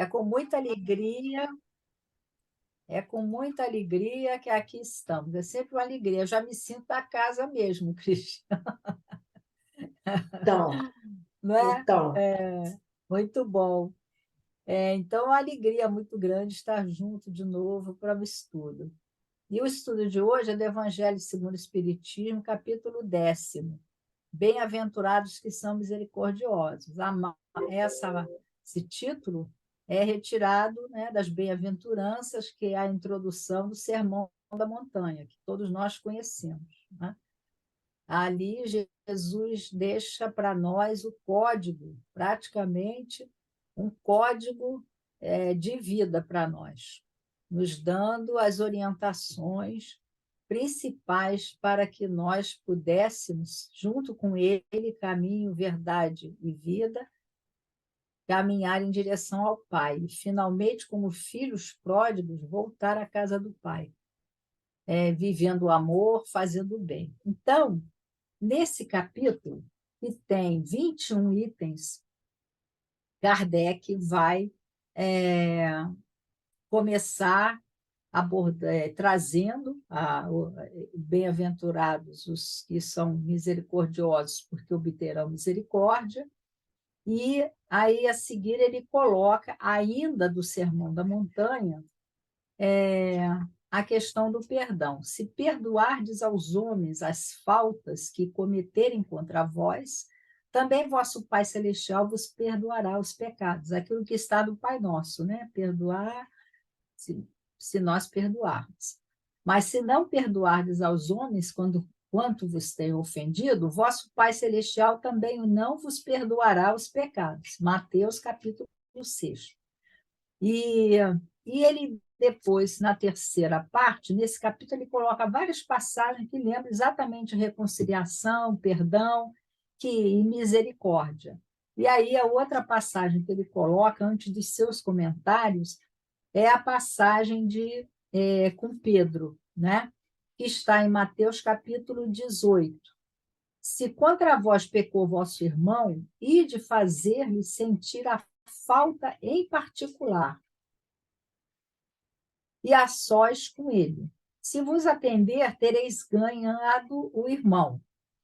É com muita alegria, é com muita alegria que aqui estamos. É sempre uma alegria. Eu já me sinto da casa mesmo, Cristian, Então, não é? então, É, muito bom. Então, é uma alegria muito grande estar junto de novo para o estudo. E o estudo de hoje é do Evangelho segundo o Espiritismo, capítulo 10º. Bem-aventurados que são misericordiosos. Esse título é retirado, né, das bem-aventuranças, que é a introdução do Sermão da Montanha, que todos nós conhecemos, né? Ali, Jesus deixa para nós o código, praticamente um código de vida para nós, nos dando as orientações principais para que nós pudéssemos, junto com ele, caminho, verdade e vida, caminhar em direção ao Pai e, finalmente, como filhos pródigos, voltar à casa do Pai, vivendo o amor, fazendo o bem. Então, nesse capítulo, que tem 21 itens, Kardec vai começar trazendo bem-aventurados os que são misericordiosos, porque obterão misericórdia, e aí a seguir ele coloca, ainda do Sermão da Montanha, a questão do perdão. Se perdoardes aos homens as faltas que cometerem contra vós, também vosso Pai Celestial vos perdoará os pecados. Aquilo que está do Pai Nosso, né? Perdoar, se nós perdoarmos. Mas se não perdoardes aos homens quanto vos tenham ofendido, vosso Pai Celestial também não vos perdoará os pecados. Mateus, capítulo 6. E, e ele depois, na terceira parte, nesse capítulo, ele coloca várias passagens que lembram exatamente reconciliação, perdão e misericórdia. E aí a outra passagem que ele coloca, antes dos seus comentários, é a passagem com Pedro, né? Que está em Mateus capítulo 18. Se contra vós pecou vosso irmão, ide fazer-lhe sentir a falta em particular, e a sós com ele. Se vos atender, tereis ganhado o irmão.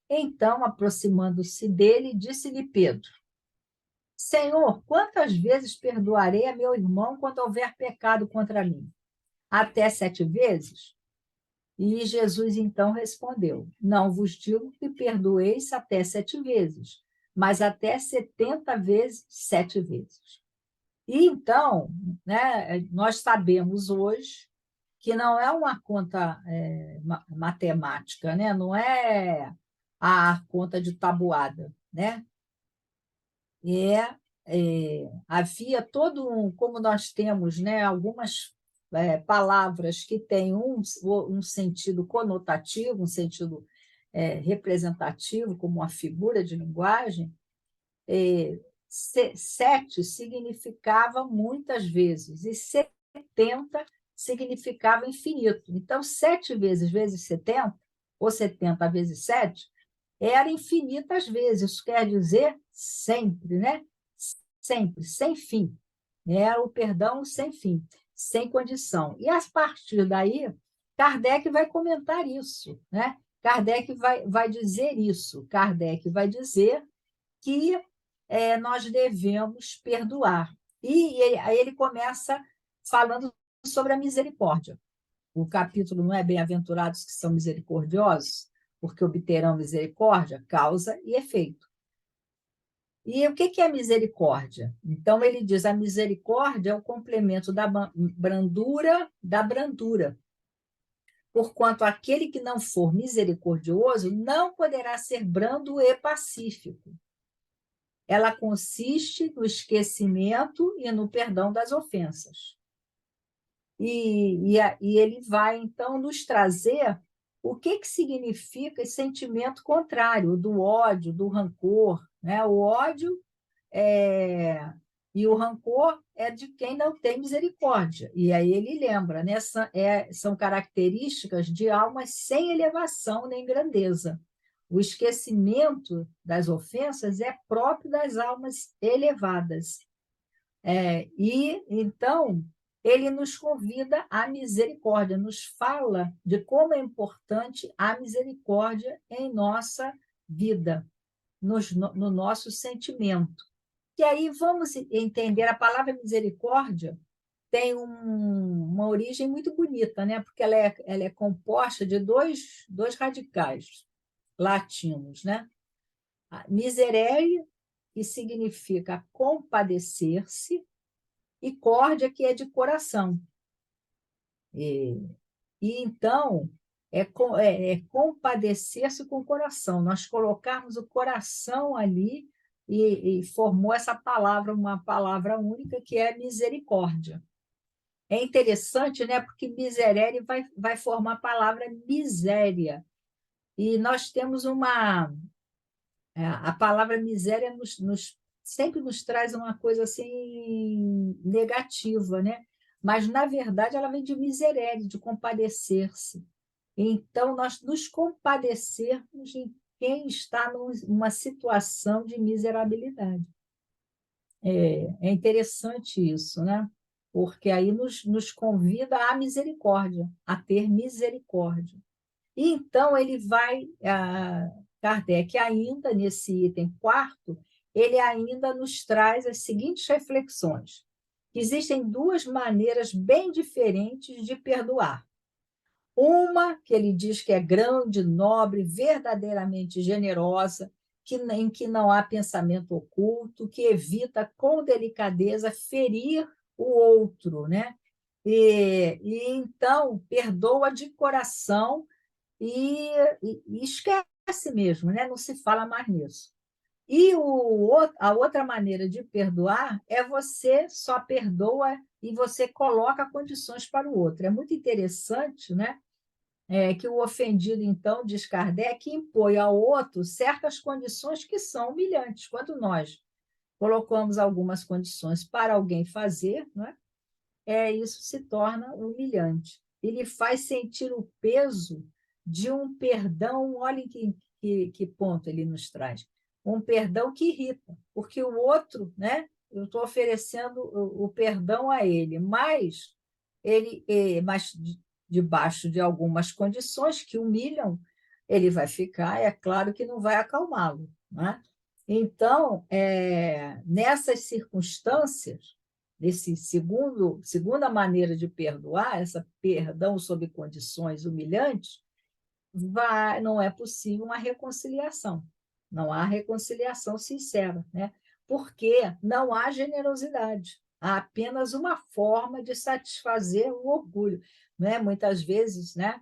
Então, aproximando-se dele, disse-lhe Pedro: Senhor, quantas vezes perdoarei a meu irmão quando houver pecado contra mim? Até 7 vezes? E Jesus então respondeu: Não vos digo que perdoeis até 7 vezes, mas até 70 vezes 7 vezes. E então, né, nós sabemos hoje que não é uma conta matemática, né? Não é a conta de tabuada, né? Havia como nós temos, né, algumas palavras que têm um sentido conotativo, um sentido representativo, como uma figura de linguagem. 7 significava muitas vezes, e 70 significava infinito. Então, 7 vezes 70, ou 70 vezes 7, era infinitas vezes. Isso quer dizer sempre, né? Sempre, sem fim. Era o perdão sem fim, sem condição. E a partir daí, Kardec vai comentar isso, né? Kardec vai dizer isso. Kardec vai dizer que nós devemos perdoar. E aí ele começa falando sobre a misericórdia. O capítulo não é bem-aventurados que são misericordiosos, porque obterão misericórdia, causa e efeito. E o que é misericórdia? Então, ele diz, a misericórdia é o complemento da brandura da brandura. Porquanto aquele que não for misericordioso não poderá ser brando e pacífico. Ela consiste no esquecimento e no perdão das ofensas. E ele vai, então, nos trazer o que significa esse sentimento contrário, do ódio, do rancor, né? O ódio e o rancor é de quem não tem misericórdia. E aí ele lembra, né? São características de almas sem elevação nem grandeza. O esquecimento das ofensas é próprio das almas elevadas. E, então, ele nos convida à misericórdia, nos fala de como é importante a misericórdia em nossa vida, no nosso sentimento. E aí vamos entender, a palavra misericórdia tem uma origem muito bonita, né? Porque ela é composta de dois radicais latinos, né? Miserere, que significa compadecer-se, e córdia, que é de coração. E, então, é compadecer-se com o coração, nós colocarmos o coração ali e formou essa palavra, uma palavra única, que é misericórdia. É interessante, né? Porque miserere vai formar a palavra miséria. E nós temos a palavra miséria sempre nos traz uma coisa assim negativa, né? Mas, na verdade, ela vem de miserere, de compadecer-se. Então, nós nos compadecermos de quem está numa situação de miserabilidade. É interessante isso, né? Porque aí nos convida à misericórdia, a ter misericórdia. E então ele vai, Kardec, ainda nesse item quarto, ele ainda nos traz as seguintes reflexões. Existem duas maneiras bem diferentes de perdoar. Uma, que ele diz que é grande, nobre, verdadeiramente generosa, em que não há pensamento oculto, que evita com delicadeza ferir o outro, né? E então perdoa de coração e esquece mesmo, né? Não se fala mais nisso. E a outra maneira de perdoar é você só perdoa e você coloca condições para o outro. É muito interessante, né? Que o ofendido, então, diz Kardec, impõe ao outro certas condições que são humilhantes. Quando nós colocamos algumas condições para alguém fazer, não é? Isso se torna humilhante. Ele faz sentir o peso de um perdão, olhem que ponto ele nos traz. Um perdão que irrita, porque o outro, né? Eu estou oferecendo o perdão a ele, mas debaixo de algumas condições que humilham, ele vai ficar, é claro que não vai acalmá-lo, né? Então, nessas circunstâncias, desse segunda maneira de perdoar, essa perdão sob condições humilhantes, não é possível uma reconciliação. Não há reconciliação sincera, né? Porque não há generosidade. Há apenas uma forma de satisfazer o orgulho. Né? Muitas vezes, né?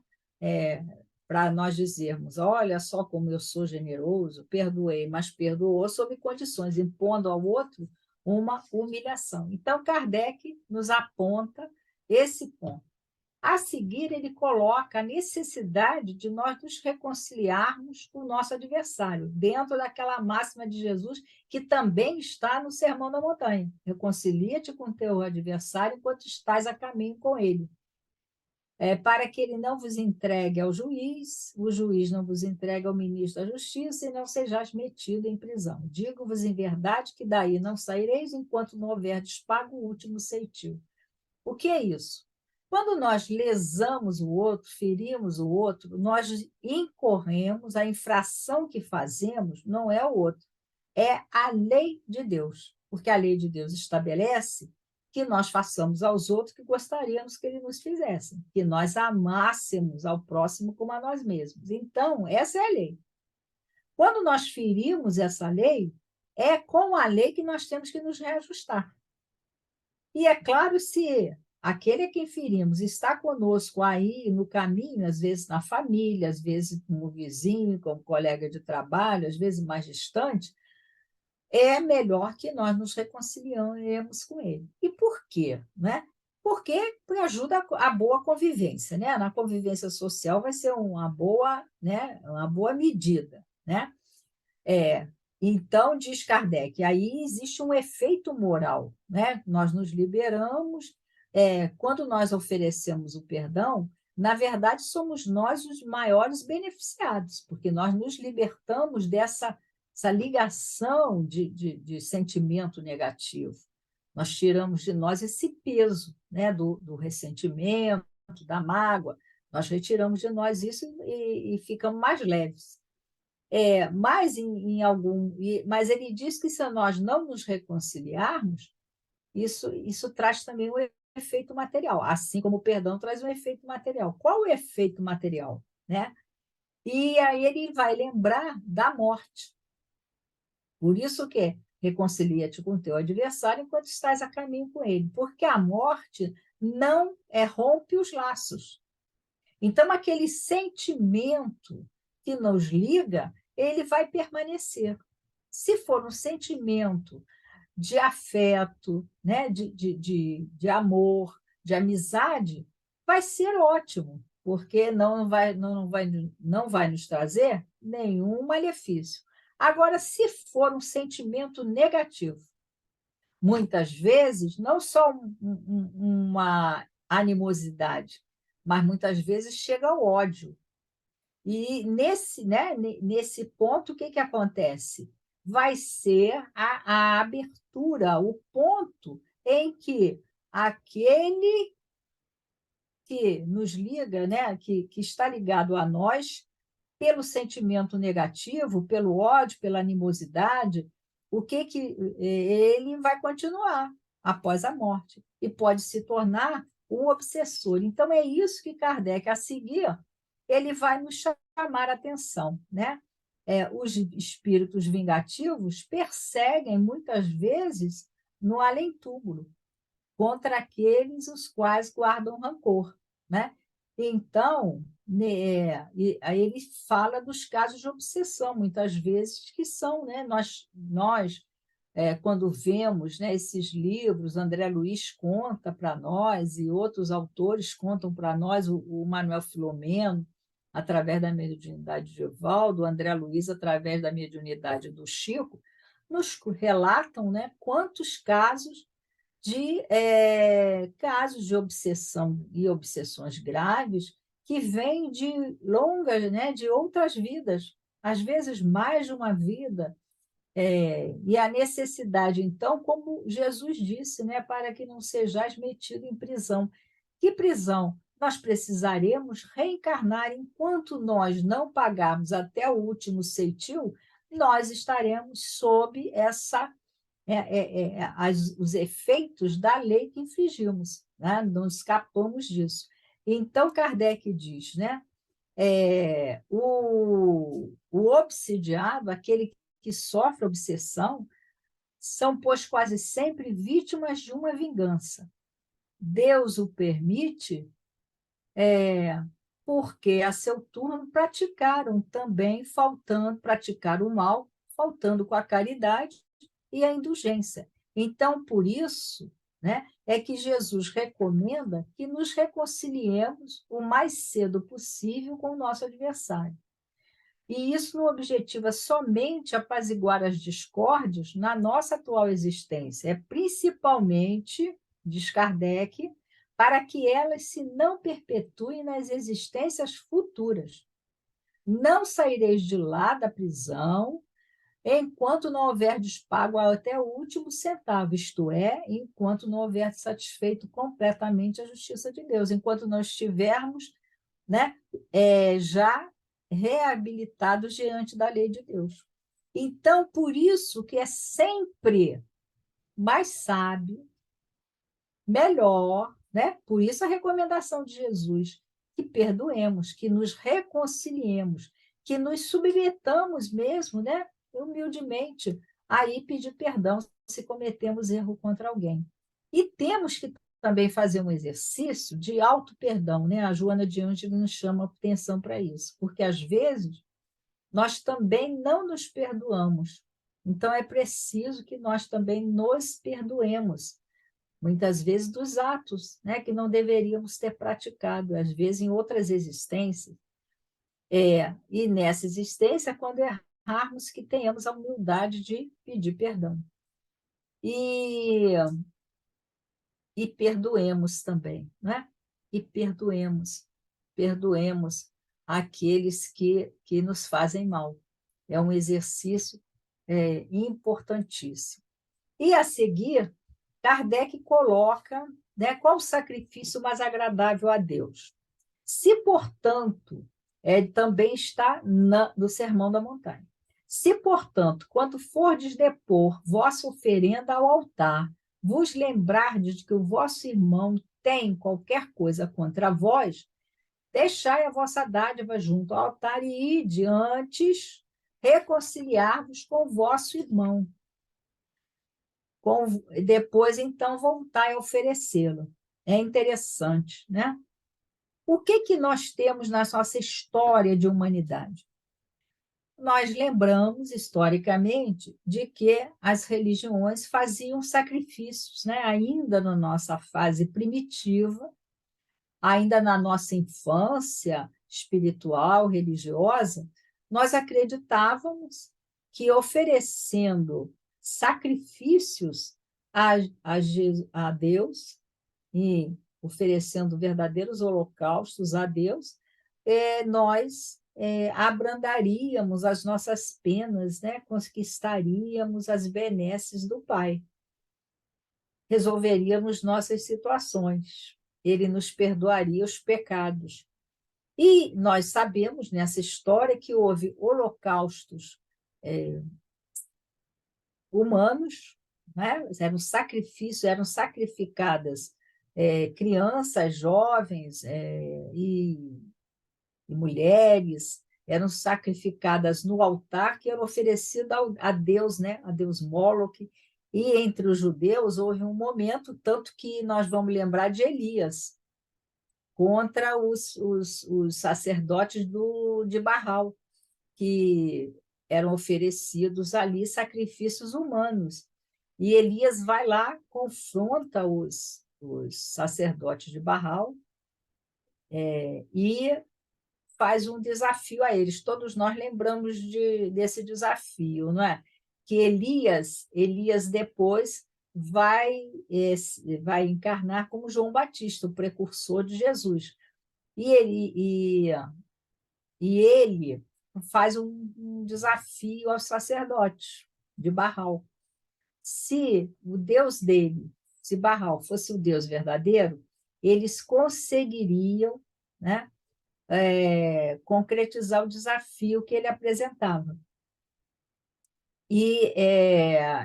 Para nós dizermos, olha só como eu sou generoso, perdoei, mas perdoou sob condições, impondo ao outro uma humilhação. Então, Kardec nos aponta esse ponto. A seguir, ele coloca a necessidade de nós nos reconciliarmos com o nosso adversário, dentro daquela máxima de Jesus, que também está no Sermão da Montanha. Reconcilia-te com teu adversário enquanto estás a caminho com ele. Para que ele não vos entregue ao juiz, o juiz não vos entregue ao ministro da Justiça e não sejais metido em prisão. Digo-vos em verdade que daí não saireis enquanto não houverdes pago o último ceitil. O que é isso? Quando nós lesamos o outro, ferimos o outro, nós incorremos, a infração que fazemos não é o outro, é a lei de Deus, porque a lei de Deus estabelece que nós façamos aos outros o que gostaríamos que eles nos fizessem, que nós amássemos ao próximo como a nós mesmos. Então, essa é a lei. Quando nós ferimos essa lei, é com a lei que nós temos que nos reajustar. E é claro, se aquele a quem ferimos está conosco aí no caminho, às vezes na família, às vezes como vizinho, como colega de trabalho, às vezes mais distante, é melhor que nós nos reconciliemos com ele. E por quê? Né? Porque ajuda a boa convivência. Né? Na convivência social vai ser né? Uma boa medida. Né? Então, diz Kardec, aí existe um efeito moral. Né? Nós nos liberamos, quando nós oferecemos o perdão, na verdade, somos nós os maiores beneficiados, porque nós nos libertamos dessa ligação de sentimento negativo. Nós tiramos de nós esse peso, né, do ressentimento, da mágoa, nós retiramos de nós isso e ficamos mais leves. Mas mas ele diz que se nós não nos reconciliarmos, isso traz também um efeito material, assim como o perdão traz um efeito material. Qual o efeito material, né? E aí ele vai lembrar da morte. Por isso que reconcilia-te com o teu adversário enquanto estás a caminho com ele, porque a morte não rompe os laços. Então, aquele sentimento que nos liga, ele vai permanecer. Se for um sentimento de afeto, né? de amor, de amizade, vai ser ótimo, porque não vai nos trazer nenhum malefício. Agora, se for um sentimento negativo, muitas vezes, não só uma animosidade, mas muitas vezes chega ao ódio. E nesse ponto, o que acontece? Vai ser a abertura, o ponto em que aquele que nos liga, né, que está ligado a nós, pelo sentimento negativo, pelo ódio, pela animosidade, ele vai continuar após a morte e pode se tornar um obsessor. Então, é isso que Kardec, a seguir, ele vai nos chamar a atenção, né? Os espíritos vingativos perseguem, muitas vezes, no além-túmulo, contra aqueles os quais guardam rancor, né? Então, aí ele fala dos casos de obsessão, muitas vezes, que são, né? Quando vemos, né, esses livros, André Luiz conta para nós e outros autores contam para nós, o Manuel Filomeno, através da mediunidade de Evaldo, o André Luiz, através da mediunidade do Chico, nos relatam, né, quantos casos de obsessão e obsessões graves que vêm de longas, né, de outras vidas, às vezes mais de uma vida, e a necessidade, então, como Jesus disse, né, para que não sejais metido em prisão. Que prisão? Nós precisaremos reencarnar enquanto nós não pagarmos até o último ceitil, nós estaremos sob os efeitos da lei que infringimos, né? Não escapamos disso. Então, Kardec diz, né? O obsidiado, aquele que sofre obsessão, são, pois, quase sempre vítimas de uma vingança. Deus o permite porque, a seu turno, praticaram também, praticar o mal, faltando com a caridade e a indulgência. Então, por isso, né, é que Jesus recomenda que nos reconciliemos o mais cedo possível com o nosso adversário. E isso não objetiva somente apaziguar as discórdias na nossa atual existência, é principalmente, diz Kardec, para que elas se não perpetuem nas existências futuras. Não saireis de lá da prisão enquanto não houver despago até o último centavo, isto é, enquanto não houver satisfeito completamente a justiça de Deus, enquanto não estivermos, né, já reabilitados diante da lei de Deus. Então, por isso que é sempre mais sábio, melhor, né? Por isso a recomendação de Jesus, que perdoemos, que nos reconciliemos, que nos submetamos mesmo, né? Humildemente, aí pedir perdão se cometemos erro contra alguém. E temos que também fazer um exercício de auto-perdão, né? A Joana de Ângeles nos chama atenção para isso, porque às vezes nós também não nos perdoamos. Então é preciso que nós também nos perdoemos, muitas vezes dos atos, né, que não deveríamos ter praticado, às vezes em outras existências. E nessa existência, quando errarmos, que tenhamos a humildade de pedir perdão. E perdoemos também, né? E perdoemos aqueles que nos fazem mal. É um exercício importantíssimo. E a seguir, Kardec coloca, né, qual o sacrifício mais agradável a Deus. Se, portanto, também está no Sermão da Montanha. Se, portanto, quando fordes depor vossa oferenda ao altar, vos lembrardes de que o vosso irmão tem qualquer coisa contra vós, deixai a vossa dádiva junto ao altar e ide antes reconciliar-vos com o vosso irmão. Depois, então, voltai a oferecê-lo. É interessante, né? O que nós temos na nossa história de humanidade? Nós lembramos, historicamente, de que as religiões faziam sacrifícios, né? Ainda na nossa fase primitiva, ainda na nossa infância espiritual, religiosa, nós acreditávamos que oferecendo sacrifícios a Deus e oferecendo verdadeiros holocaustos a Deus, nós abrandaríamos as nossas penas, né? Conquistaríamos as benesses do Pai, resolveríamos nossas situações, Ele nos perdoaria os pecados. E nós sabemos nessa história que houve holocaustos humanos, né? Eram sacrifícios, eram sacrificadas crianças, jovens e mulheres, eram sacrificadas no altar que era oferecido a Deus, né? A Deus Moloque. E entre os judeus houve um momento, tanto que nós vamos lembrar de Elias, contra os sacerdotes de Baal, que eram oferecidos ali sacrifícios humanos. E Elias vai lá, confronta os sacerdotes de Baal e faz um desafio a eles. Todos nós lembramos desse desafio, não é? Que Elias depois vai encarnar como João Batista, o precursor de Jesus. E ele faz um desafio aos sacerdotes de Baal. Se o Deus dele, se Baal fosse o Deus verdadeiro, eles conseguiriam, né, concretizar o desafio que ele apresentava. E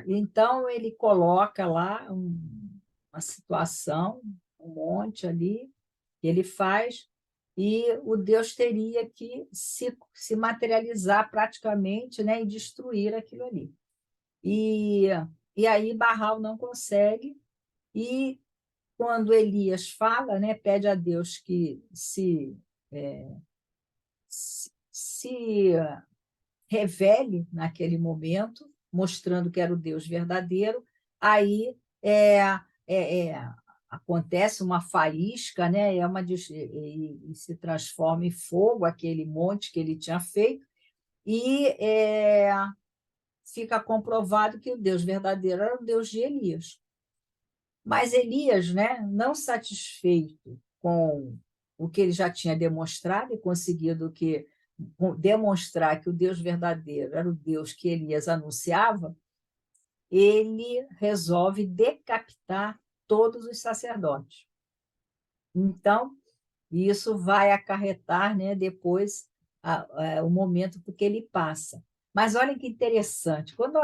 então ele coloca lá uma situação, um monte ali, que ele faz, e o Deus teria que se materializar praticamente, né, e destruir aquilo ali. E aí Baal não consegue, e quando Elias fala, né, pede a Deus que se revele naquele momento, mostrando que era o Deus verdadeiro, aí acontece uma faísca, né? E se transforma em fogo aquele monte que ele tinha feito, e fica comprovado que o Deus verdadeiro era o Deus de Elias. Mas Elias, né, não satisfeito com o que ele já tinha demonstrado e conseguido demonstrar que o Deus verdadeiro era o Deus que Elias anunciava, ele resolve decapitar todos os sacerdotes. Então, isso vai acarretar, né, depois o momento porque ele passa. Mas olha que interessante, quando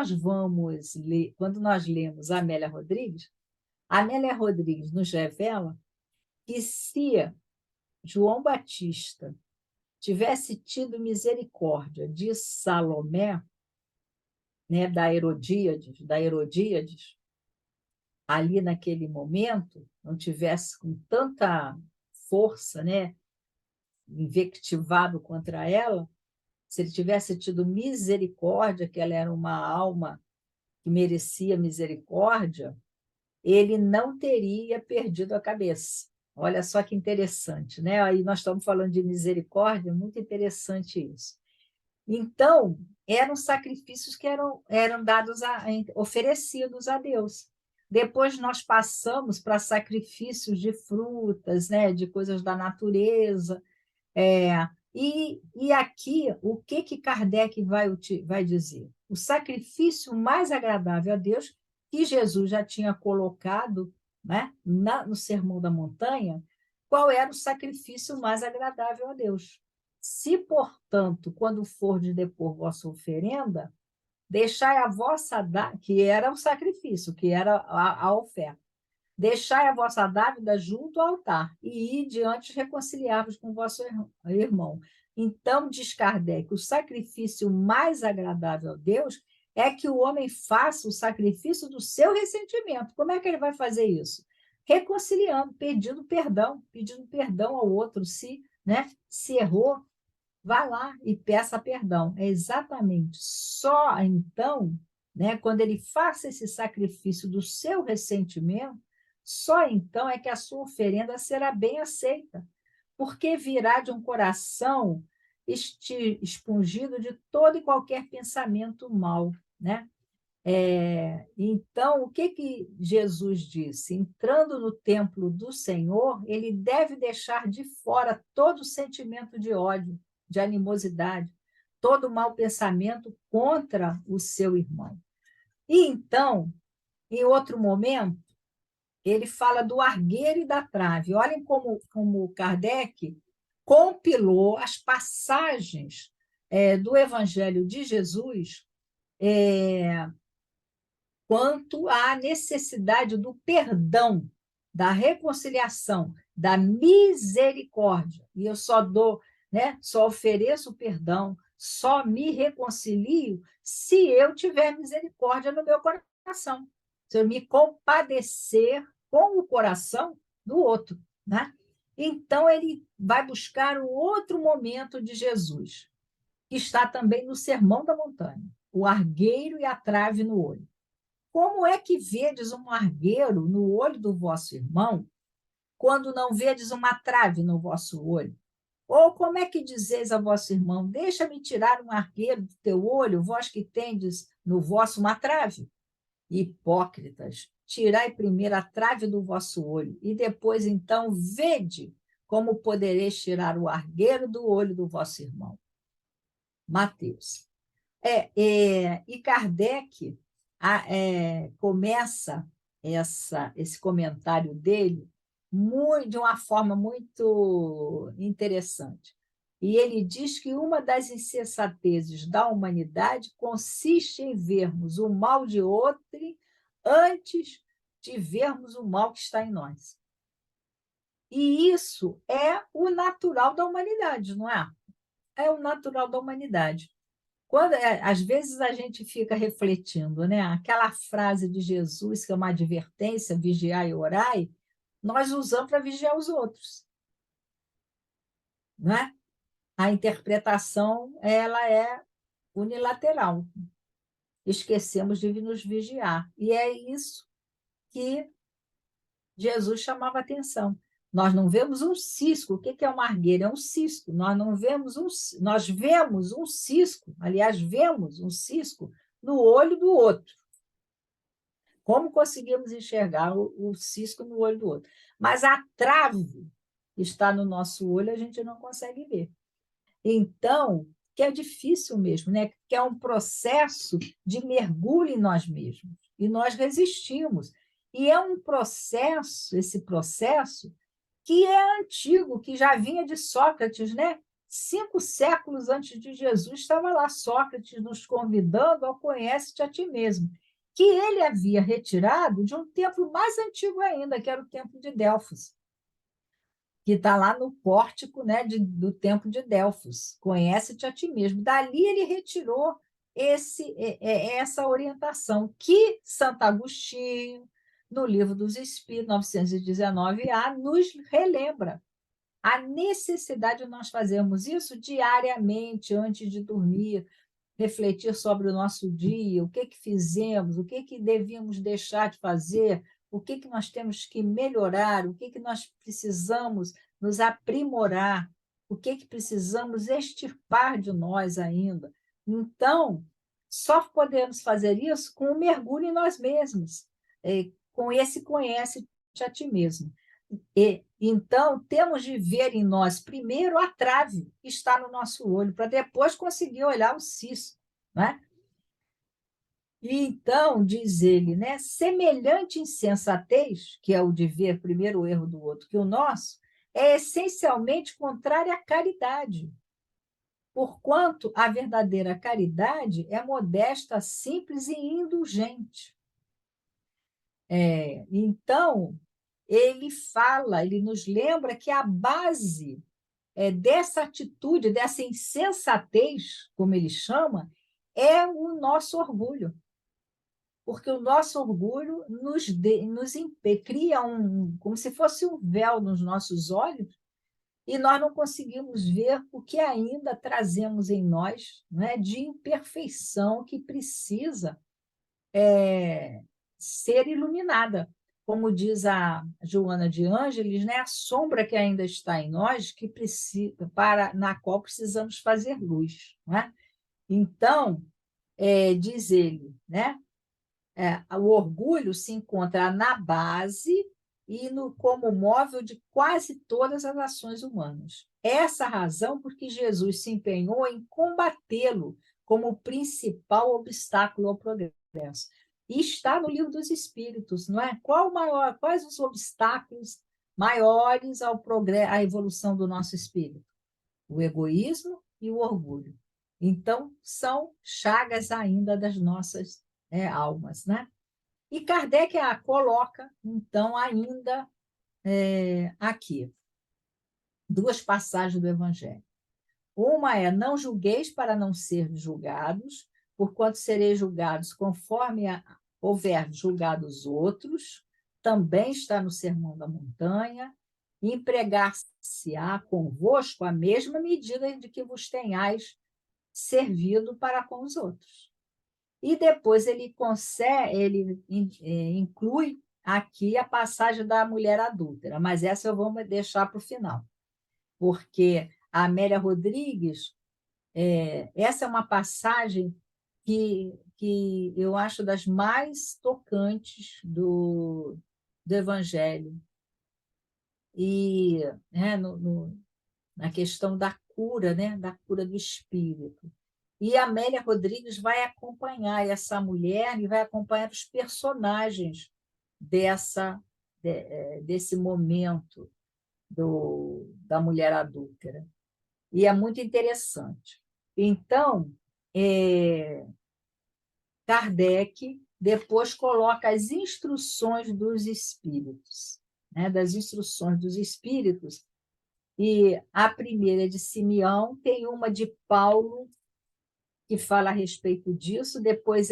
nós lemos Amélia Rodrigues nos revela que se João Batista tivesse tido misericórdia de Salomé, né, da Herodíades, ali naquele momento, não tivesse com tanta força, né, invectivado contra ela, se ele tivesse tido misericórdia, que ela era uma alma que merecia misericórdia, ele não teria perdido a cabeça. Olha só que interessante, né? Aí nós estamos falando de misericórdia, muito interessante isso. Então, eram sacrifícios que eram oferecidos a Deus. Depois nós passamos para sacrifícios de frutas, né, de coisas da natureza. E aqui, o que Kardec vai dizer? O sacrifício mais agradável a Deus que Jesus já tinha colocado, né, no Sermão da Montanha, qual era o sacrifício mais agradável a Deus. Se, portanto, quando for de depor vossa oferenda, deixai a vossa dádiva, que era o sacrifício, que era a oferta, deixai a vossa dávida junto ao altar e ide antes reconciliar-vos com vosso irmão. Então, diz Kardec, o sacrifício mais agradável a Deus é que o homem faça o sacrifício do seu ressentimento. Como é que ele vai fazer isso? Reconciliando, pedindo perdão ao outro. Se errou, vá lá e peça perdão. É exatamente só então, né, quando ele faça esse sacrifício do seu ressentimento, só então é que a sua oferenda será bem aceita, porque virá de um coração expungido de todo e qualquer pensamento mau, né? Então, o que Jesus disse? Entrando no templo do Senhor, ele deve deixar de fora todo sentimento de ódio, de animosidade, todo mau pensamento contra o seu irmão. E então, em outro momento, ele fala do argueiro e da trave. Olhem como Kardec compilou as passagens do Evangelho de Jesus quanto à necessidade do perdão, da reconciliação, da misericórdia. E eu só dou, né, só ofereço perdão, só me reconcilio se eu tiver misericórdia no meu coração, se eu me compadecer com o coração do outro, né? Então ele vai buscar o outro momento de Jesus, que está também no Sermão da Montanha, o argueiro e a trave no olho. Como é que vedes um argueiro no olho do vosso irmão, quando não vedes uma trave no vosso olho? Ou como é que dizeis a vosso irmão, deixa-me tirar um argueiro do teu olho, vós que tendes no vosso uma trave? Hipócritas, tirai primeiro a trave do vosso olho, e depois então vede como podereis tirar o argueiro do olho do vosso irmão. Mateus. E Kardec começa esse comentário dele de uma forma muito interessante. E ele diz que uma das insensatezes da humanidade consiste em vermos o mal de outro antes de vermos o mal que está em nós. E isso é o natural da humanidade, não é? É o natural da humanidade. Às vezes a gente fica refletindo, né? Aquela frase de Jesus, que é uma advertência, vigiai e orai, nós usamos para vigiar os outros, né? A interpretação ela é unilateral. Esquecemos de nos vigiar. E é isso que Jesus chamava atenção. Nós não vemos um cisco. O que é uma argueira? É um cisco. Nós vemos um cisco, aliás, vemos um cisco no olho do outro. Como conseguimos enxergar o cisco no olho do outro? Mas a trave está no nosso olho, a gente não consegue ver. Então, que é difícil mesmo, né? Que é um processo de mergulho em nós mesmos. E nós resistimos. E é um processo, esse processo, que é antigo, que já vinha de Sócrates, né? 5 séculos antes de Jesus, estava lá Sócrates nos convidando ao conhece-te a ti mesmo, que ele havia retirado de um templo mais antigo ainda, que era o templo de Delfos, que está lá no pórtico, né, do templo de Delfos. Conhece-te a ti mesmo. Dali ele retirou essa orientação que Santo Agostinho, no Livro dos Espíritos, 919A, nos relembra. A necessidade de nós fazermos isso diariamente, antes de dormir, refletir sobre o nosso dia, o que fizemos, o que devíamos deixar de fazer, o que nós temos que melhorar, o que nós precisamos nos aprimorar, o que precisamos extirpar de nós ainda. Então, só podemos fazer isso com um mergulho em nós mesmos, com esse conhece-te a ti mesmo. Então, temos de ver em nós primeiro a trave que está no nosso olho, para depois conseguir olhar o cisco, né? E então, diz ele, né, semelhante insensatez, que é o de ver primeiro o erro do outro que o nosso, é essencialmente contrária à caridade, porquanto a verdadeira caridade é modesta, simples e indulgente. Então, ele fala, ele nos lembra que a base dessa atitude, dessa insensatez, como ele chama, é o nosso orgulho. Porque o nosso orgulho cria como se fosse um véu nos nossos olhos, e nós não conseguimos ver o que ainda trazemos em nós, né, de imperfeição que precisa ser iluminada. Como diz a Joana de Ângeles, né, a sombra que ainda está em nós, que precisa, na qual precisamos fazer luz. Né? Então, diz ele, né, o orgulho se encontra na base e como móvel de quase todas as ações humanas. Essa razão porque Jesus se empenhou em combatê-lo como o principal obstáculo ao progresso. E está no livro dos Espíritos, não é? Quais os obstáculos maiores ao progresso, à evolução do nosso espírito? O egoísmo e o orgulho. Então, são chagas ainda das nossas almas, né? E Kardec a coloca, então, ainda aqui, duas passagens do Evangelho. Uma é: não julgueis para não ser julgados, porquanto sereis julgados conforme houver julgado os outros. Também está no Sermão da Montanha. Empregar-se-á convosco a mesma medida de que vos tenhais servido para com os outros. E depois ele inclui aqui a passagem da mulher adúltera, mas essa eu vou deixar para o final, porque a Amélia Rodrigues, essa é uma passagem que eu acho das mais tocantes do Evangelho. E na questão da cura, né, da cura do espírito. E a Amélia Rodrigues vai acompanhar essa mulher e vai acompanhar os personagens desse momento da mulher adúltera. E é muito interessante. Então, Kardec depois coloca as instruções dos espíritos, né? Das instruções dos espíritos, e a primeira é de Simeão, tem uma de Paulo, que fala a respeito disso. Depois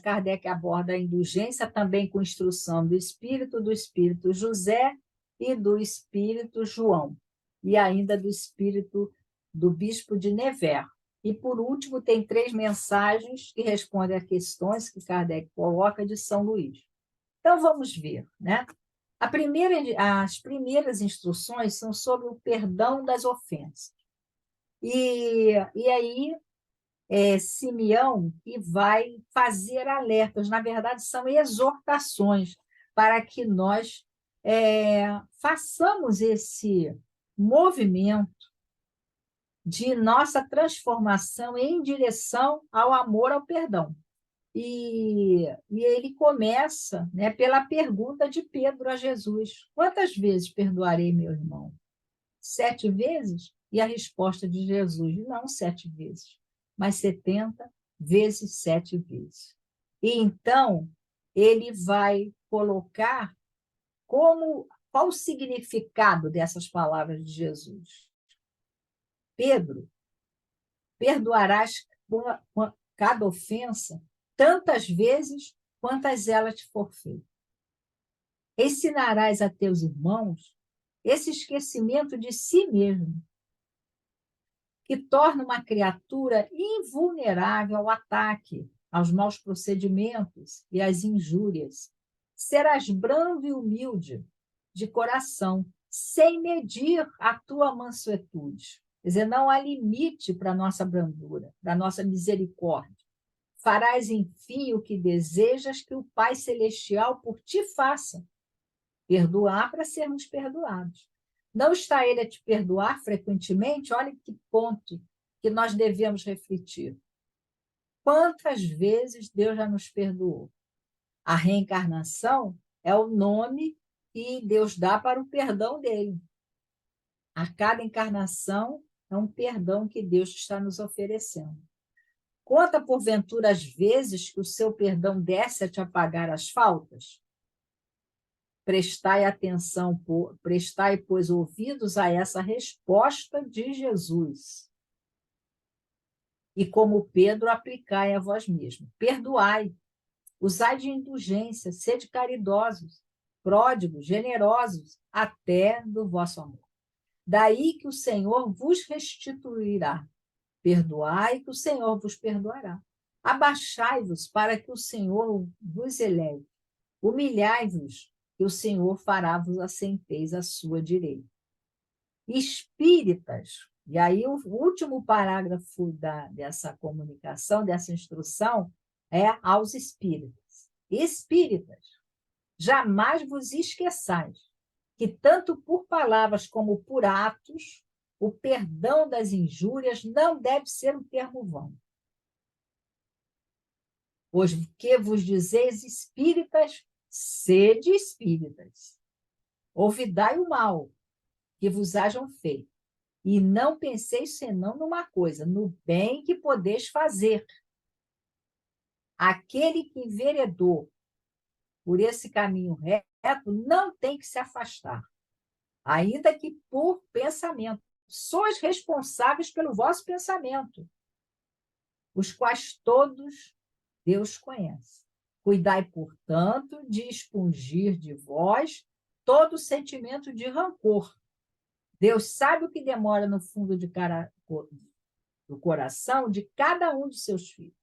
Kardec aborda a indulgência, também com instrução do Espírito José e do Espírito João, e ainda do Espírito do Bispo de Nevers. E, por último, tem 3 mensagens que respondem a questões que Kardec coloca de São Luís. Então, vamos ver. Né? As primeiras instruções são sobre o perdão das ofensas. E aí, Simeão, que vai fazer alertas, na verdade, são exortações para que nós façamos esse movimento de nossa transformação em direção ao amor, ao perdão. E ele começa, né, pela pergunta de Pedro a Jesus: quantas vezes perdoarei meu irmão? 7 vezes? E a resposta de Jesus: não 7 vezes, mas 70 vezes 7 vezes. E então ele vai colocar qual o significado dessas palavras de Jesus. Pedro, perdoarás cada ofensa tantas vezes quantas ela te for feita. Ensinarás a teus irmãos esse esquecimento de si mesmo, que torna uma criatura invulnerável ao ataque, aos maus procedimentos e às injúrias. Serás brando e humilde de coração, sem medir a tua mansuetude. Quer dizer, não há limite para a nossa brandura, para a nossa misericórdia. Farás, enfim, o que desejas que o Pai Celestial por ti faça. Perdoar para sermos perdoados. Não está ele a te perdoar frequentemente? Olha que ponto que nós devemos refletir. Quantas vezes Deus já nos perdoou? A reencarnação é o nome que Deus dá para o perdão dele. A cada encarnação é um perdão que Deus está nos oferecendo. Conta, porventura, as vezes que o seu perdão desce a te apagar as faltas? Prestai atenção, prestai, pois, ouvidos a essa resposta de Jesus. E como Pedro, aplicai a vós mesmos. Perdoai, usai de indulgência, sede caridosos, pródigos, generosos, até do vosso amor. Daí que o Senhor vos restituirá. Perdoai, que o Senhor vos perdoará. Abaixai-vos, para que o Senhor vos eleve. Humilhai-vos, que o Senhor fará vos assenteis à sua direita. Espíritas, e aí o último parágrafo dessa comunicação, dessa instrução, é aos espíritas. Espíritas, jamais vos esqueçais que tanto por palavras como por atos, o perdão das injúrias não deve ser um termo vão. Pois que vos dizeis espíritas, sede espíritas. Ouvidai o mal que vos hajam feito, e não penseis senão numa coisa, no bem que podeis fazer. Aquele que enveredou por esse caminho reto não tem que se afastar, ainda que por pensamento. Sois responsáveis pelo vosso pensamento, os quais todos Deus conhece. Cuidai, portanto, de expungir de vós todo sentimento de rancor. Deus sabe o que demora no fundo do coração de cada um de seus filhos.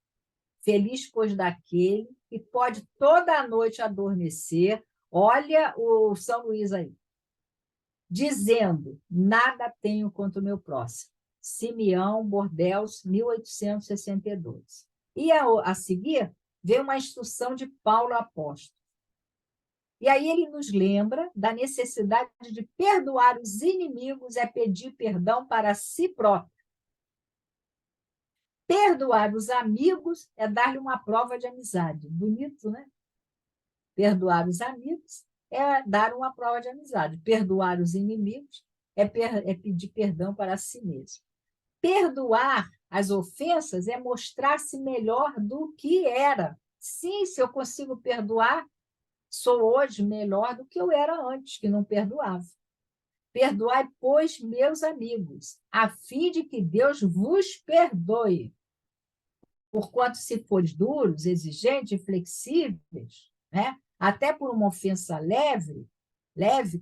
Feliz, pois, daquele que pode toda a noite adormecer. Olha o São Luís aí. Dizendo, nada tenho contra o meu próximo. Simeão Bordeaux, 1862. E a seguir, vem uma instrução de Paulo apóstolo. E aí ele nos lembra da necessidade de perdoar os inimigos é pedir perdão para si próprio. Perdoar os amigos é dar-lhe uma prova de amizade. Bonito, né? Perdoar os amigos é dar uma prova de amizade. Perdoar os inimigos é pedir perdão para si mesmo. Perdoar as ofensas é mostrar-se melhor do que era. Sim, se eu consigo perdoar, sou hoje melhor do que eu era antes, que não perdoava. Perdoai, pois, meus amigos, a fim de que Deus vos perdoe. Porquanto, se fores duros, exigentes e flexíveis, né? Até por uma ofensa leve,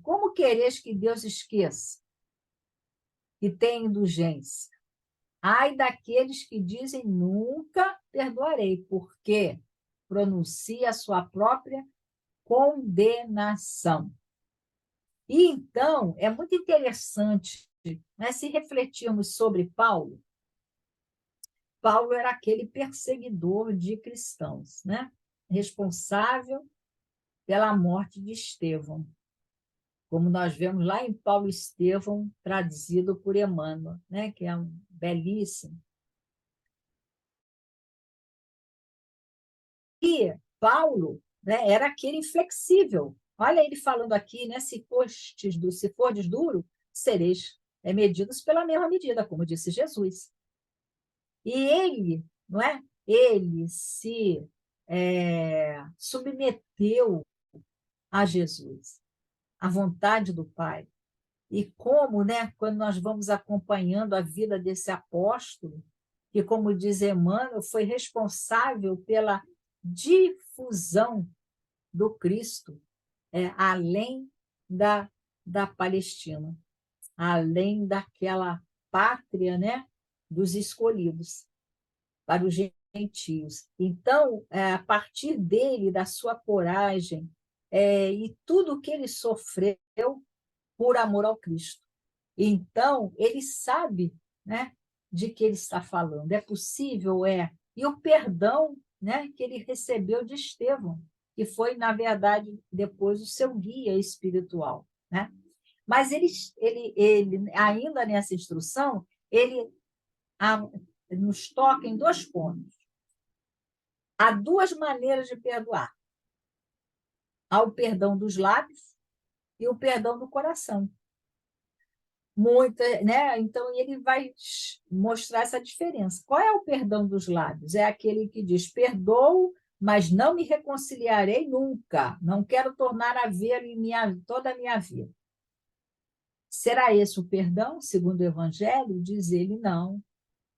como quereis que Deus esqueça? Que tem indulgência. Ai daqueles que dizem nunca perdoarei, porque pronuncia a sua própria condenação. E então, é muito interessante, né, se refletirmos sobre Paulo. Paulo era aquele perseguidor de cristãos, né? Responsável pela morte de Estevão, como nós vemos lá em Paulo e Estevão, traduzido por Emmanuel, né? Que é um belíssimo. E Paulo, né, era aquele inflexível. Olha ele falando aqui, né? Se fordes duro, sereis medidos pela mesma medida, como disse Jesus. E ele, não é? Ele se submeteu a Jesus, à vontade do Pai. E como, né, quando nós vamos acompanhando a vida desse apóstolo, que, como diz Emmanuel, foi responsável pela difusão do Cristo além da Palestina, além daquela pátria, né, dos escolhidos, para os gentios. Então, a partir dele, da sua coragem, e tudo o que ele sofreu por amor ao Cristo. Então, ele sabe, né, de que ele está falando. É possível, E o perdão, né, que ele recebeu de Estevão, que foi, na verdade, depois o seu guia espiritual, né? Mas ele ainda nessa instrução, ele nos toca em dois pontos. Há duas maneiras de perdoar. Há o perdão dos lábios e o perdão do coração. Né? Então, ele vai mostrar essa diferença. Qual é o perdão dos lábios? É aquele que diz: perdoo, mas não me reconciliarei nunca. Não quero tornar a vê-lo em toda a minha vida. Será esse o perdão, segundo o Evangelho? Diz ele: não.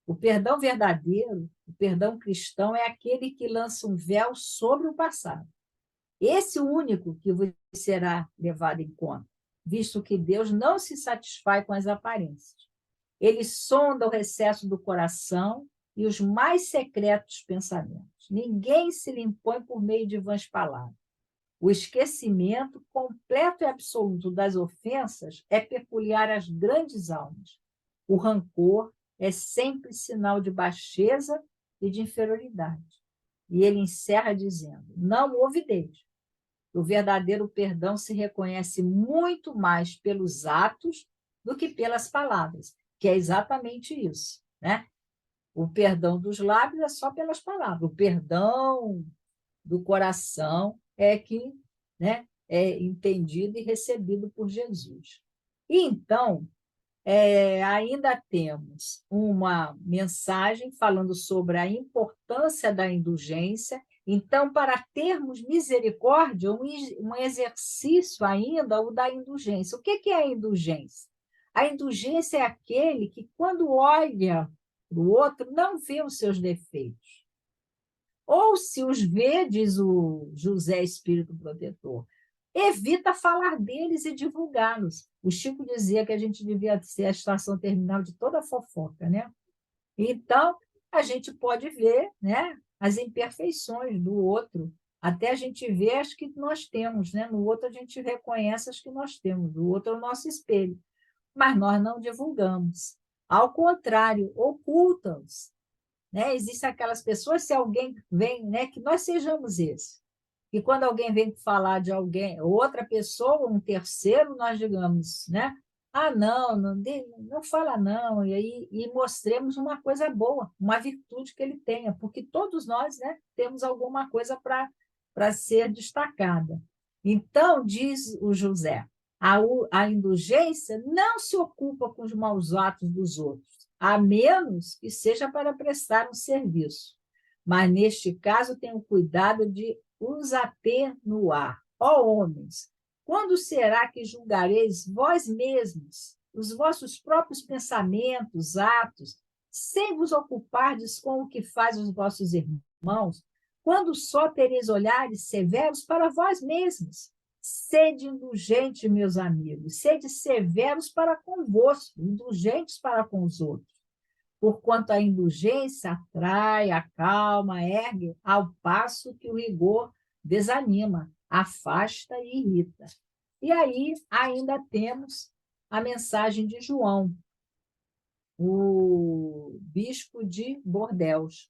O perdão verdadeiro, o perdão cristão, é aquele que lança um véu sobre o passado. Esse único que será levado em conta, visto que Deus não se satisfaz com as aparências. Ele sonda o recesso do coração e os mais secretos pensamentos. Ninguém se lhe impõe por meio de vãs palavras. O esquecimento completo e absoluto das ofensas é peculiar às grandes almas. O rancor é sempre sinal de baixeza e de inferioridade. E ele encerra dizendo: não ouvideis. O verdadeiro perdão se reconhece muito mais pelos atos do que pelas palavras, que é exatamente isso, né? O perdão dos lábios é só pelas palavras. O perdão do coração é que, né, é entendido e recebido por Jesus. E então, ainda temos uma mensagem falando sobre a importância da indulgência. Então, para termos misericórdia, um exercício ainda, o da indulgência. O que é a indulgência? A indulgência é aquele que, quando olha para o outro, não vê os seus defeitos. Ou, se os vê, diz o José Espírito Protetor, evita falar deles e divulgá-los. O Chico dizia que a gente devia ser a estação terminal de toda a fofoca, né? Então, a gente pode ver, né, as imperfeições do outro, até a gente ver as que nós temos, né? No outro a gente reconhece as que nós temos, o outro é o nosso espelho, mas nós não divulgamos. Ao contrário, ocultam-os, né? Existem aquelas pessoas, se alguém vem, né, que nós sejamos esse. E quando alguém vem falar de alguém, outra pessoa, um terceiro, nós digamos, né? Ah, não, não fala não, e mostremos uma coisa boa, uma virtude que ele tenha, porque todos nós, né, temos alguma coisa para ser destacada. Então, diz o José, a indulgência não se ocupa com os maus atos dos outros, a menos que seja para prestar um serviço. Mas, neste caso, tem o cuidado de os atenuar. Ó homens, quando será que julgareis vós mesmos os vossos próprios pensamentos, atos, sem vos ocupardes com o que faz os vossos irmãos? Quando só tereis olhares severos para vós mesmos? Sede indulgentes, meus amigos, sede severos para convosco, indulgentes para com os outros. Porquanto a indulgência atrai, acalma, ergue, ao passo que o rigor desanima, afasta e irrita. E aí ainda temos a mensagem de João, o bispo de Bordeaux,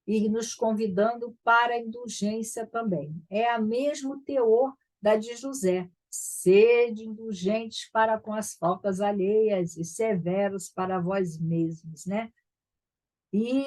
e nos convidando para a indulgência também. É o mesmo teor da de José. Sede indulgentes para com as faltas alheias e severos para vós mesmos, né? E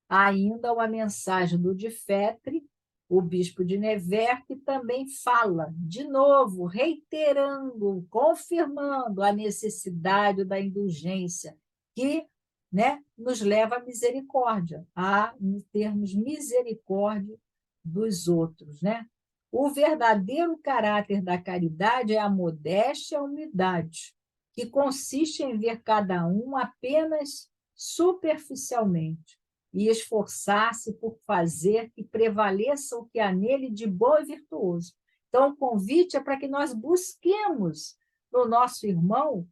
ainda uma mensagem do de Fetre, o bispo de Nevers, que também fala, de novo, reiterando, confirmando a necessidade da indulgência, que, né, nos leva à misericórdia, a termos misericórdia dos outros, né? O verdadeiro caráter da caridade é a modéstia e a humildade, que consiste em ver cada um apenas superficialmente e esforçar-se por fazer que prevaleça o que há nele de bom e virtuoso. Então, o convite é para que nós busquemos no nosso irmão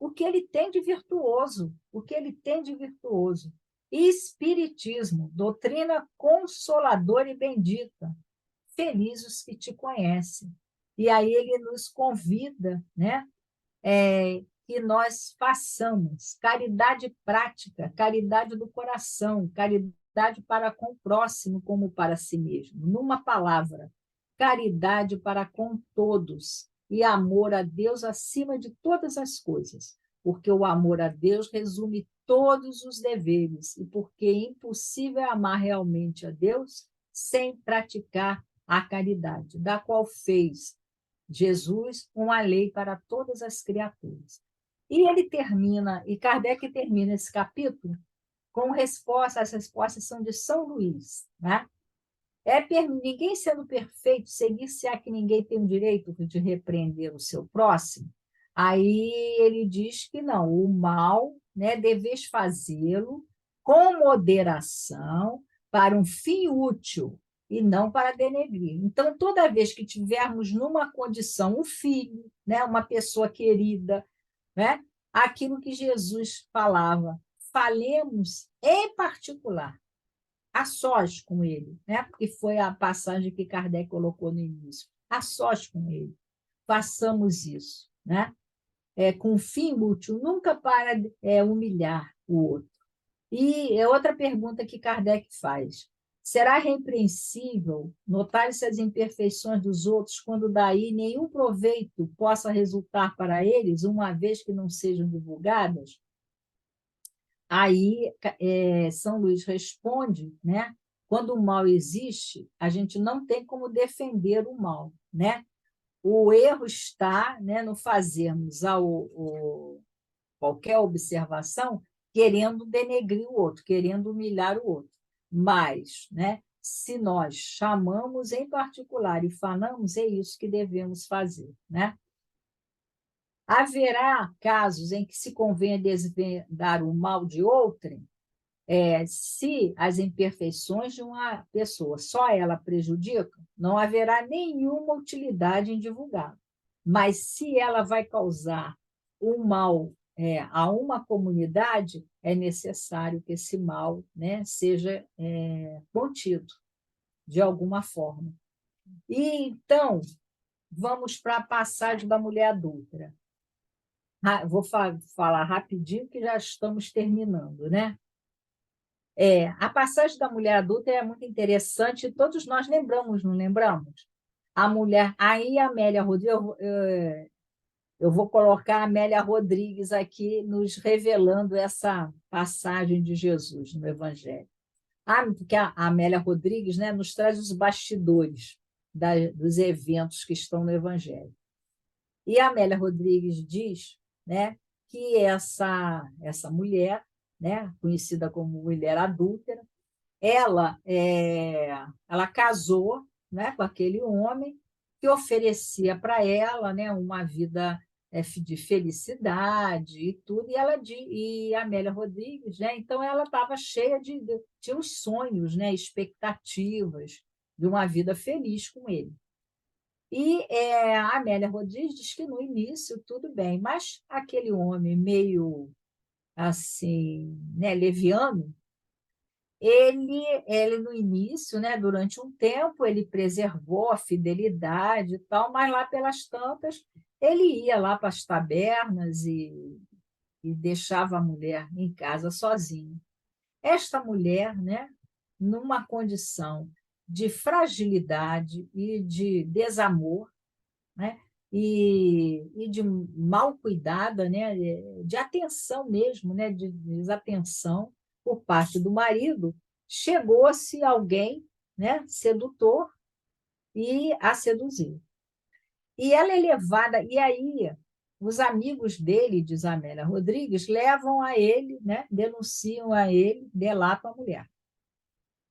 o que ele tem de virtuoso, o que ele tem de virtuoso. Espiritismo, doutrina consoladora e bendita. Felizes os que te conhecem. E aí ele nos convida, né, que nós façamos caridade prática, caridade do coração, caridade para com o próximo como para si mesmo. Numa palavra, caridade para com todos e amor a Deus acima de todas as coisas. porque o amor a Deus resume todos os deveres e porque é impossível amar realmente a Deus sem praticar a caridade, da qual fez Jesus uma lei para todas as criaturas. E ele termina, e Kardec termina esse capítulo com respostas, as respostas são de São Luís, né? Ninguém sendo perfeito, seguir-se-á que ninguém tem o direito de repreender o seu próximo. Aí ele diz que não, o mal, né, deveis fazê-lo com moderação para um fim útil e não para denegrir. Então, toda vez que tivermos numa condição, um filho, né, uma pessoa querida, né, aquilo que Jesus falava, falemos em particular a sós com ele, né? Porque foi a passagem que Kardec colocou no início. A sós com ele. Façamos isso, né? Com fim útil, nunca para humilhar o outro. E é outra pergunta que Kardec faz. Será repreensível notar-se as imperfeições dos outros quando daí nenhum proveito possa resultar para eles, uma vez que não sejam divulgadas? Aí, São Luís responde, né? Quando o mal existe, a gente não tem como defender o mal, né? O erro está, né, no fazermos qualquer observação querendo denegrir o outro, querendo humilhar o outro. Mas, né, se nós chamamos em particular e falamos, é isso que devemos fazer, né? Haverá casos em que se convenha desvendar o mal de outrem, se as imperfeições de uma pessoa só ela prejudicam, não haverá nenhuma utilidade em divulgá-la. Mas se ela vai causar um mal a uma comunidade, é necessário que esse mal, né, seja contido de alguma forma. E então, vamos para a passagem da mulher adúltera. Vou falar rapidinho que já estamos terminando, né? A passagem da mulher adulta é muito interessante, todos nós lembramos, não lembramos? A mulher, aí a Amélia Rodrigues, eu vou colocar a Amélia Rodrigues aqui nos revelando essa passagem de Jesus no Evangelho. Porque a Amélia Rodrigues, né, nos traz os bastidores dos eventos que estão no Evangelho. E a Amélia Rodrigues diz, né, que essa mulher, né, conhecida como mulher adúltera, ela casou, né, com aquele homem que oferecia para ela, né, uma vida de felicidade e tudo, e a Amélia Rodrigues, né, então ela estava cheia tinha os sonhos, né, expectativas de uma vida feliz com ele. E a Amélia Rodrigues diz que no início tudo bem, mas aquele homem meio assim, né, leviano, ele no início, né, durante um tempo, ele preservou a fidelidade e tal, mas lá pelas tantas, ele ia lá para as tabernas e deixava a mulher em casa sozinha. Esta mulher, né, numa condição de fragilidade e de desamor, né, e de mal cuidada, né, de atenção mesmo, né, de desatenção por parte do marido, chegou-se alguém, né, sedutor, e a seduziu. E ela é levada, e aí os amigos dele, diz Amélia Rodrigues, levam a ele, né, denunciam a ele, delatam a mulher.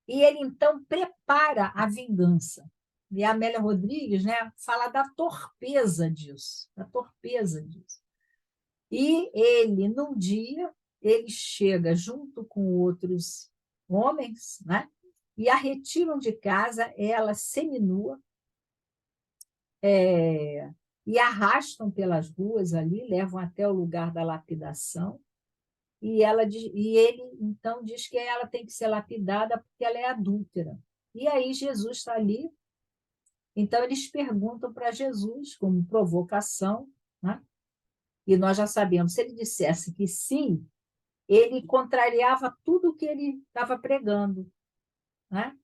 E ele, então, prepara a vingança. E a Amélia Rodrigues, né, fala da torpeza disso, da torpeza disso. E ele, num dia, ele chega junto com outros homens, né, e a retiram de casa, ela seminua, e arrastam pelas ruas ali, levam até o lugar da lapidação, e ele, então, diz que ela tem que ser lapidada porque ela é adúltera. E aí Jesus está ali, então eles perguntam para Jesus, como provocação, né? E nós já sabemos, se ele dissesse que sim, ele contrariava tudo o que ele estava pregando, né?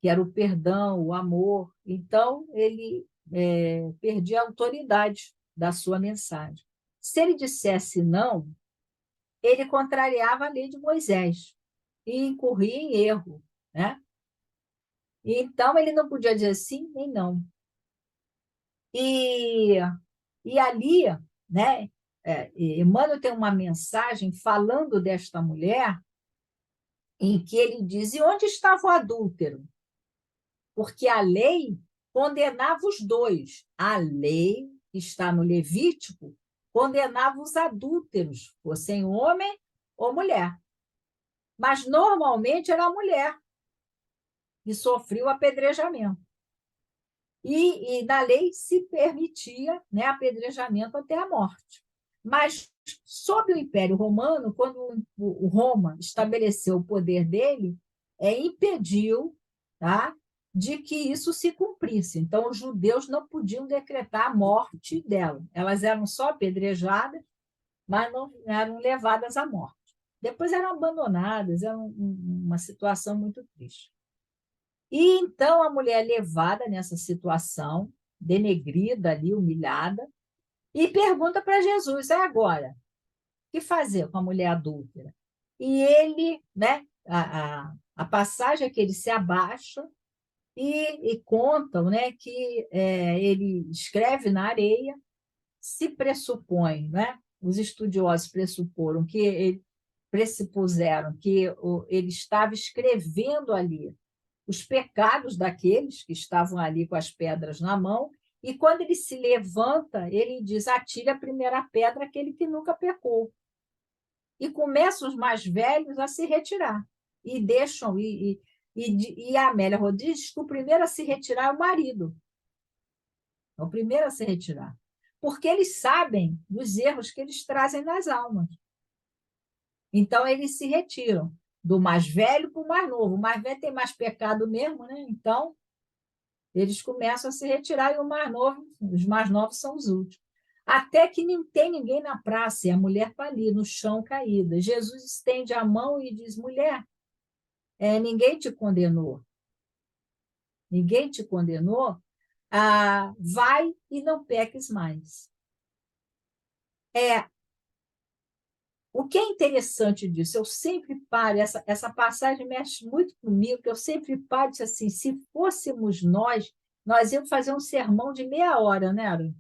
Que era o perdão, o amor. Então, ele perdia a autoridade da sua mensagem. Se ele dissesse não, ele contrariava a lei de Moisés e incorria em erro, né? Então, ele não podia dizer sim nem não. E, e ali, né, Emmanuel tem uma mensagem falando desta mulher, em que ele diz: e onde estava o adúltero? Porque a lei condenava os dois. A lei, que está no Levítico, condenava os adúlteros, fossem homem ou mulher. Mas normalmente era a mulher que sofria o apedrejamento. E na lei se permitia, né, apedrejamento até a morte. Mas, sob o Império Romano, quando o Roma estabeleceu o poder dele, impediu, tá, de que isso se cumprisse. Então, os judeus não podiam decretar a morte dela. Elas eram só apedrejadas, mas não eram levadas à morte. Depois eram abandonadas, era uma situação muito triste. E então a mulher é levada nessa situação, denegrida ali, humilhada, e pergunta para Jesus: é agora, o que fazer com a mulher adúltera? E ele, né, a passagem é que ele se abaixa e contam, né, que ele escreve na areia. Se pressupõe, né, os estudiosos pressupuseram que ele estava escrevendo ali os pecados daqueles que estavam ali com as pedras na mão, e quando ele se levanta, ele diz: atire a primeira pedra aquele que nunca pecou. E começam os mais velhos a se retirar, e deixam, e a Amélia Rodrigues diz que o primeiro a se retirar é o marido, é o primeiro a se retirar, porque eles sabem dos erros que eles trazem nas almas. Então, eles se retiram, do mais velho para o mais novo. O mais velho tem mais pecado mesmo, né? Então, eles começam a se retirar e os mais novos são os últimos. Até que não tem ninguém na praça e a mulher está ali, no chão, caída. Jesus estende a mão e diz: mulher, ninguém te condenou. Ninguém te condenou. Vai e não peques mais. O que é interessante disso? Eu sempre paro, essa passagem mexe muito comigo, que eu sempre paro e digo assim: se fôssemos nós íamos fazer um sermão de meia hora, né, Aaron?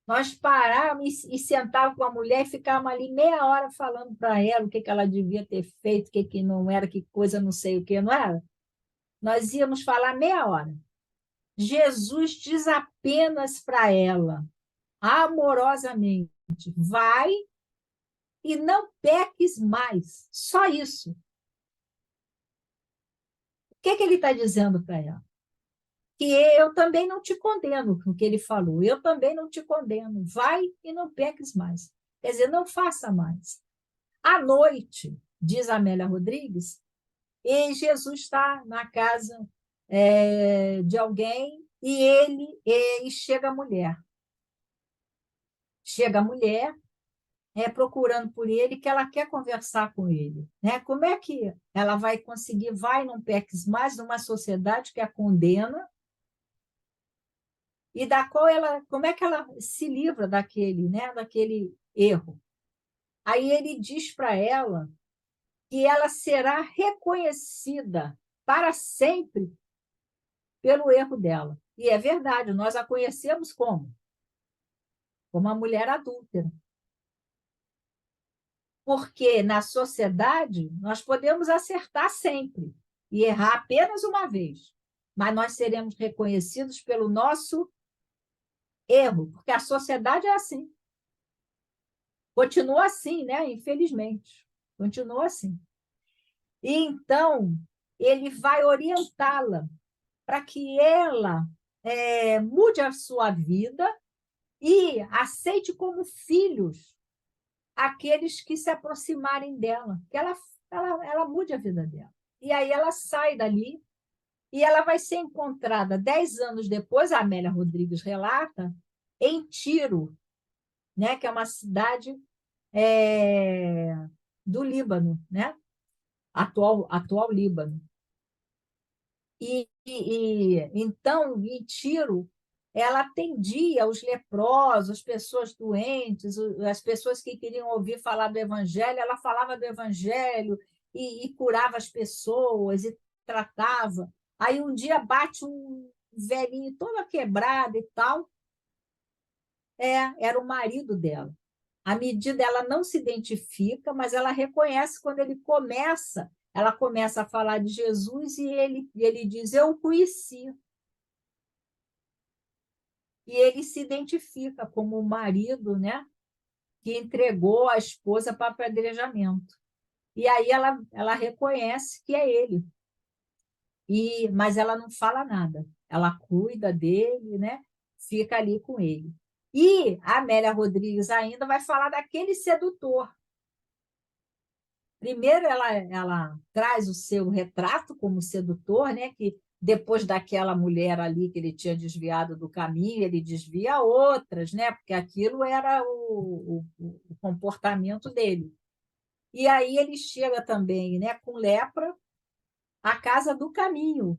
Nós parávamos e sentávamos com a mulher e ficávamos ali meia hora falando para ela o que ela devia ter feito, o que não era, que coisa não sei o que, não era? Nós íamos falar meia hora. Jesus diz apenas para ela, amorosamente: vai e não peques mais. Só isso. O que ele está dizendo para ela? Que eu também não te condeno, com o que ele falou. Eu também não te condeno. Vai e não peques mais. Quer dizer, não faça mais. À noite, diz Amélia Rodrigues, e Jesus está na casa de alguém e chega a mulher. Chega a mulher procurando por ele, que ela quer conversar com ele. Né? Como é que ela vai conseguir, vai, não peques mais, numa sociedade que a condena, e da qual como é que ela se livra daquele erro? Aí ele diz para ela que ela será reconhecida para sempre pelo erro dela. E é verdade, nós a conhecemos como? Como uma mulher adúltera. Porque na sociedade nós podemos acertar sempre e errar apenas uma vez, mas nós seremos reconhecidos pelo nosso erro, porque a sociedade é assim. Continua assim, né? Infelizmente. Continua assim. E então, ele vai orientá-la para que ela mude a sua vida e aceite como filhos aqueles que se aproximarem dela, que ela mude a vida dela. E aí ela sai dali e ela vai ser encontrada 10 anos depois, a Amélia Rodrigues relata, em Tiro, né, que é uma cidade do Líbano, né? Atual Líbano. Então, em Tiro, ela atendia os leprosos, as pessoas doentes, as pessoas que queriam ouvir falar do Evangelho, ela falava do Evangelho e curava as pessoas e tratava. Aí um dia bate um velhinho todo quebrado e tal, era o marido dela. À medida ela não se identifica, mas ela reconhece quando ela começa a falar de Jesus e ele diz, eu o conheci. E ele se identifica como o marido, né, que entregou a esposa para apedrejamento. E aí ela reconhece que é ele. Mas ela não fala nada. Ela cuida dele, né? Fica ali com ele. E a Amélia Rodrigues ainda vai falar daquele sedutor. Primeiro, ela traz o seu retrato como sedutor, né? Que depois daquela mulher ali que ele tinha desviado do caminho, ele desvia outras, né? Porque aquilo era o comportamento dele. E aí ele chega também, né, com lepra, à casa do caminho,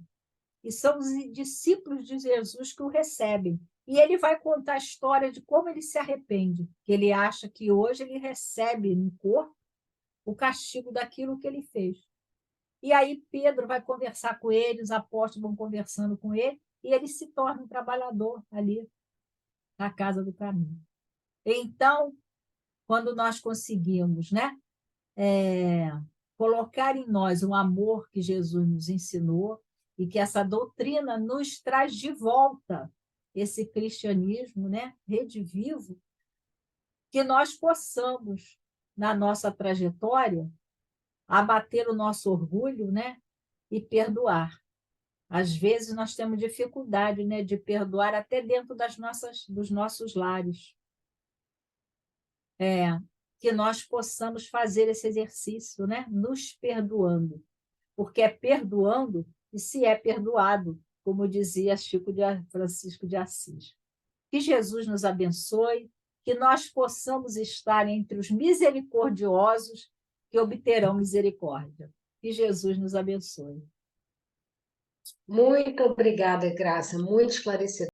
e são os discípulos de Jesus que o recebem. E ele vai contar a história de como ele se arrepende, que ele acha que hoje ele recebe no corpo o castigo daquilo que ele fez. E aí Pedro vai conversar com ele, os apóstolos vão conversando com ele, e ele se torna um trabalhador ali na casa do caminho. Então, quando nós conseguimos, né, colocar em nós o amor que Jesus nos ensinou e que essa doutrina nos traz de volta esse cristianismo, né, redivivo, que nós possamos, na nossa trajetória, abater o nosso orgulho, né, e perdoar. Às vezes nós temos dificuldade, né, de perdoar até dentro dos nossos lares. Que nós possamos fazer esse exercício, né, nos perdoando, porque é perdoando e se é perdoado, como dizia Francisco de Assis. Que Jesus nos abençoe, que nós possamos estar entre os misericordiosos que obterão misericórdia. Que Jesus nos abençoe. Muito obrigada, Graça, muito esclarecedor.